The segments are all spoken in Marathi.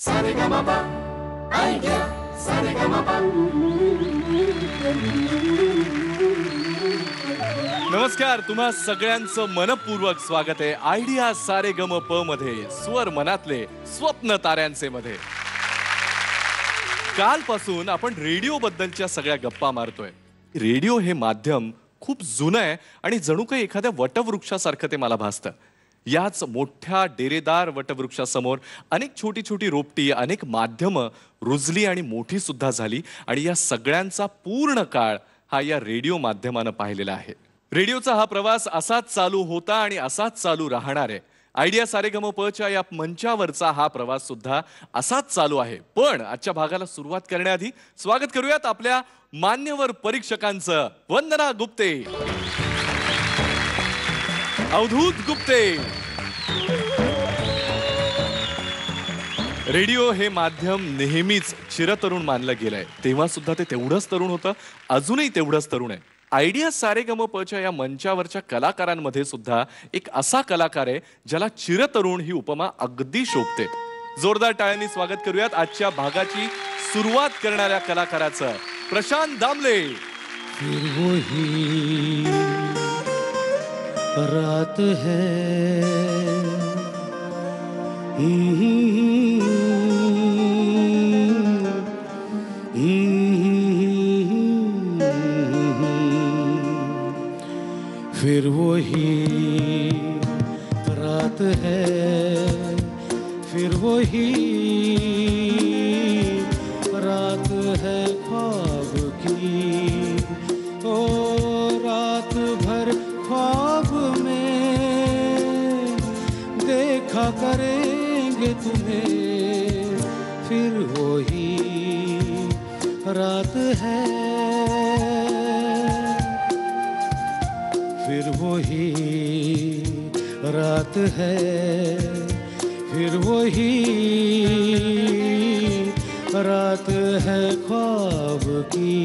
सारेगामापा आयडिया सारेगामापा. नमस्कार, तुम्हा सगळ्यांचं मनपूर्वक स्वागत आहे आयडिया सारेगम प मध्ये, स्वर मनातले स्वप्न ताऱ्यांचे मध्ये. कालपासून आपण रेडिओ बद्दलच्या सगळ्या गप्पा मारतोय. रेडिओ हे माध्यम खूप जुनं आहे आणि जणू काही एखाद्या वटवृक्षासारखं ते मला भासतं. याच मोठ्या डेरेदार वटवृक्षासमोर अनेक छोटी छोटी रोपटी, अनेक माध्यमं रुजली आणि मोठी सुद्धा झाली आणि या सगळ्यांचा पूर्ण काळ हा या रेडिओ माध्यमानं पाहिलेला आहे. रेडिओचा हा प्रवास असाच चालू होता आणि असाच चालू राहणार आहे. आयडिया सारेगमपच्या या मंचावरचा हा प्रवास सुद्धा असाच चालू आहे. पण आजच्या भागाला सुरुवात करण्याआधी स्वागत करूयात आपल्या मान्यवर परीक्षकांचं. वंदना गुप्ते, अवधूत गुप्ते. रेडिओ हे माध्यम नेहमीच चिरतरुण मानलं गेलंय. तेव्हा सुद्धा ते तेवढंच तरुण होतं, अजूनही तेवढंच तरुण आहे. आयडिया सारेगमपच्या या मंचावरच्या कलाकारांमध्ये सुद्धा एक असा कलाकार आहे ज्याला चिरतरुण ही उपमा अगदी शोभते. जोरदार टाळ्यांनी स्वागत करूयात आजच्या भागाची सुरुवात करणाऱ्या कलाकाराचं. प्रशांत दामले. रात है फिर वही रात है, फिर वही रात है ख्वाब की. ओ रात भर ख्वाब में देखा करेंगे तुम्हें, फिर वही रात है, फिर वही रात है, फिर वही रात है ख्वाब की.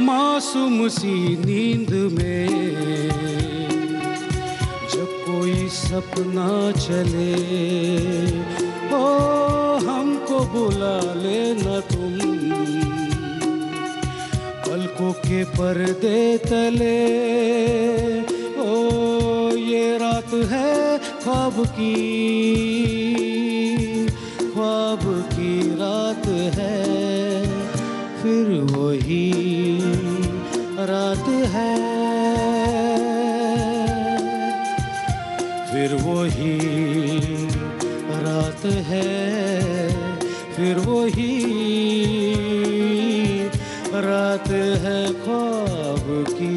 मासूम सी नींद में जब कोई सपना चले, ओ हमको बुला लेना तुम पलकों के पर्दे तले. ओ ये रात है ख्वाब की, ख्वाब की रात है, फिर वही रात है, फिर वही रात है, फिर वही रात है ख्वाब की.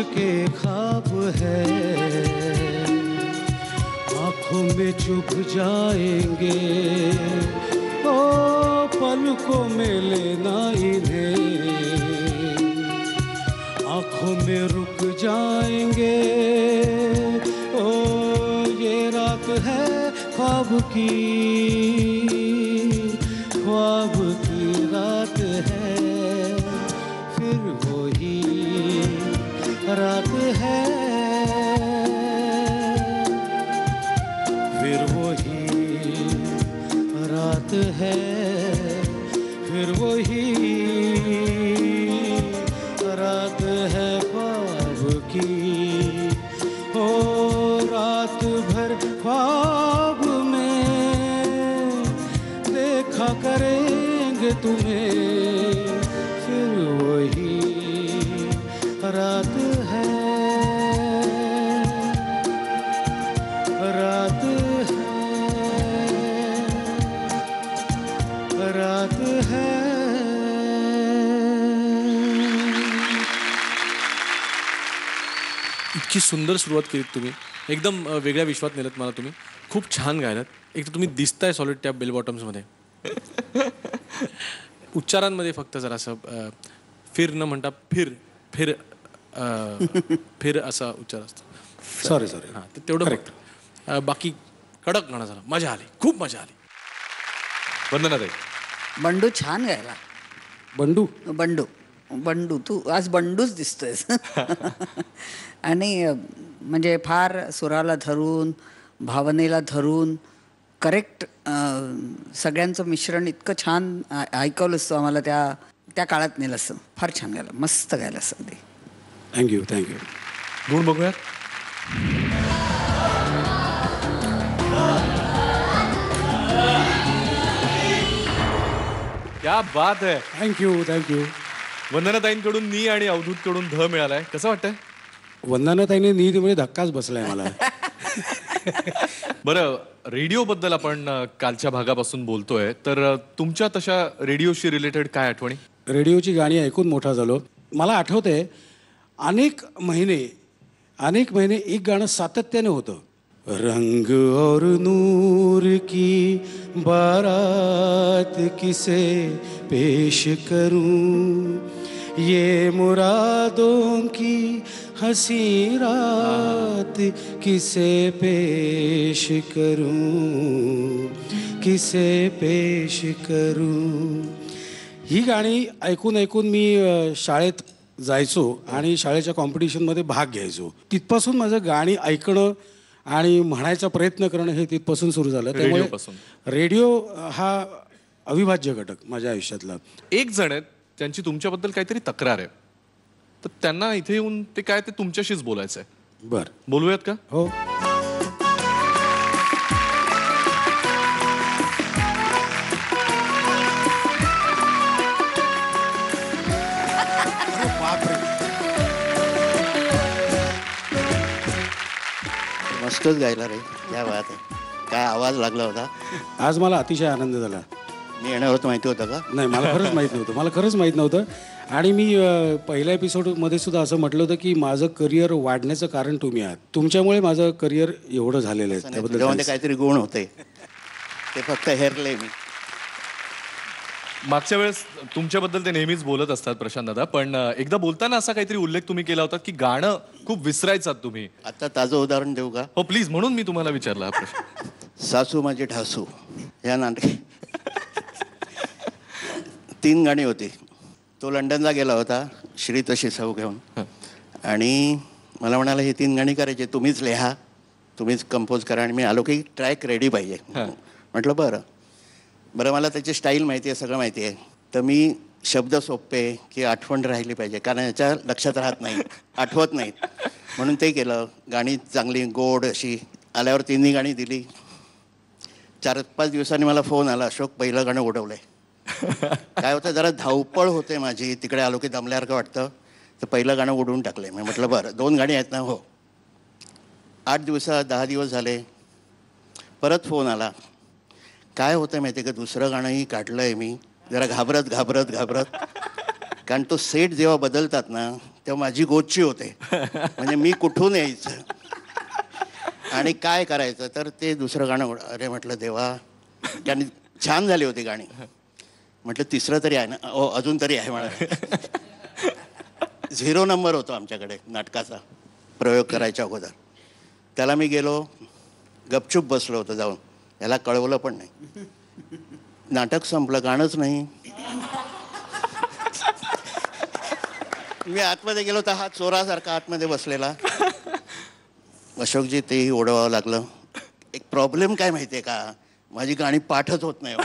के ख्वाब है आँखों में चुभ जाएंगे, ओ पलकों में लेना इन्हें, आँखों में रुक जाएंगे. ओ ये रात है ख्वाब की, ख्वाब की रात है, फिर वही रात है, फिर वही रात है, फिर वही रात है ख्वाब की. ओ रात भर ख्वाब में देखा करेंगे तुम्हें, फिर वही रात है. इतकी सुंदर सुरुवात केलीत तुम्ही, एकदम वेगळ्या विश्वात नेलत मला तुम्ही. खूप छान गायलात. एक तर तुम्ही दिसताय सॉलिड त्या बेल बॉटम्समध्ये. उच्चारांमध्ये फक्त जरासं फिर न म्हणता फिर फिर फिर असा उच्चार असतो. सॉरी हां, तर तेवढं फक्त. बाकी कडक गाणं झालं. मजा आली, खूप मजा आली. वंदनाताई. बंडू छान गायला. बंडू बंडू तू आज बंडूच दिसतोयस. आणि म्हणजे फार सुराला धरून, भावनेला धरून करेक्ट सगळ्यांचं मिश्रण इतकं छान ऐकवलंस तू आम्हाला. त्या काळात नेलं असं. फार छान गायला, मस्त गायला असं अगदी. थँक्यू. गुण बघूयात. क्या बात है. थँक्यू. वंदनाताईंकडून नी आणि अवधूतकडून ध मिळालाय. कसं वाटतंय? वंदनाताईने नीटमध्ये धक्काच बसलाय मला. बरं, रेडिओबद्दल आपण कालच्या भागापासून बोलतोय, तर तुमच्या तशा रेडिओशी रिलेटेड काय आठवणी? रेडिओची गाणी ऐकून मोठा झालो. मला आठवतंय अनेक महिने एक गाणं सातत्याने होतं. रंग और नूर की बारात किसे पेश करूं, ये मुरादों की हसी रात किसे पेश करूं. ही गाणी ऐकून मी शाळेत जायचो आणि शाळेच्या कॉम्पिटिशनमध्ये भाग घ्यायचो. तिथपासून माझं गाणी ऐकणं आणि म्हणायचा प्रयत्न करणं हे तिथपासून सुरू झालं. त्यामुळे रेडिओ हा अविभाज्य घटक माझ्या आयुष्यातला. एक जण आहेत त्यांची तुमच्याबद्दल काहीतरी तक्रार आहे, तर त्यांना इथे येऊन ते काय ते तुमच्याशीच बोलायचं आहे. बरं, बोलूयात का? हो. मस्तच गायला रे. क्या बात आहे. काय आवाज लागला होता. आज मला अतिशय आनंद झाला. मी येणार होतं माहिती होतं का? नाही, मला खरंच माहीत नव्हतं. आणि मी पहिल्या एपिसोडमध्ये सुद्धा असं म्हटलं होतं की माझं करिअर वाढण्याचं कारण तुम्ही आहात. तुमच्यामुळे माझं करिअर एवढं झालेलं आहे. त्याबद्दल काहीतरी गुण होते, ते फक्त हेरले मी. मागच्या वेळेस तुमच्याबद्दल ते नेहमीच बोलत असतात प्रशांत दादा, पण एकदा बोलताना असा काहीतरी उल्लेख तुम्ही केला होता की गाणं खूप विसरायचात तुम्ही. आता ताजं उदाहरण देऊ का? हो प्लीज. म्हणून मी तुम्हाला विचारला हा प्रश्न. सासू माझी ठासू या नाटक 3 गाणी होती. तो लंडनला गेला होता श्री तशी सौ घेऊन, आणि मला म्हणाला ही 3 गाणी करायची, तुम्हीच लिहा, तुम्हीच कंपोज करा. आणि मी आलो की ट्रॅक रेडी पाहिजे. म्हटलं बरं. मला त्याची स्टाईल माहिती आहे, सगळं माहिती आहे. तर मी शब्द सोपे की आठवण राहिली पाहिजे, कारण याच्या लक्षात राहत नाही, आठवत नाहीत, म्हणून ते केलं. गाणी चांगली गोड अशी आल्यावर 3 गाणी दिली. 4-5 दिवसांनी मला फोन आला, अशोक पहिलं गाणं उडवलंय. काय होतं, जरा धावपळ होते माझी, तिकडे आलो की दमल्यासारखं वाटतं, तर पहिलं गाणं उडवून टाकलंय. मी म्हटलं बरं, 2 गाणी आहेत ना? हो. 8 दिवसात 10 दिवस झाले, परत फोन आला. काय होतं माहिती आहे का, दुसरं गाणंही काढलं आहे मी, जरा घाबरत. कारण तो सेट जेव्हा बदलतात ना, तेव्हा माझी गोची होते, म्हणजे मी कुठून यायचं आणि काय करायचं. तर ते दुसरं गाणं अरे म्हटलं देवा, त्यांनी छान झाली होती गाणी. म्हटलं तिसरं तरी आहे ना? हो, अजून तरी आहे म्हणा. 0 नंबर होतो आमच्याकडे नाटकाचा प्रयोग करायच्या अगोदर. त्याला मी गेलो, गपचूप बसलो होतो जाऊन, याला कळवलं पण नाही. नाटक संपलं, गाणंच नाही. मी आतमध्ये गेलो तर हा चोरासारखा आतमध्ये बसलेला. अशोकजी तेही ओढवावं लागलं. एक प्रॉब्लेम काय माहिती आहे का, माझी गाणी पाठच होत नाही.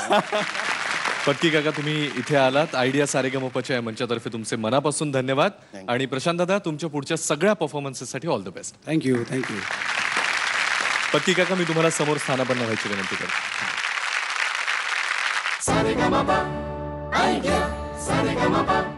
पक्की काका, तुम्ही इथे आलात. आयडिया सारेगमपच्या मंचातर्फे तुमचे मनापासून धन्यवाद. आणि प्रशांत दादा, तुमच्या पुढच्या सगळ्या परफॉर्मन्सेससाठी ऑल द बेस्ट. थँक्यू. पक्की काका, मी तुम्हाला समोर स्थानापन्न व्हायची विनंती करतो. सारेगमप, ऐक्य सारेगमप.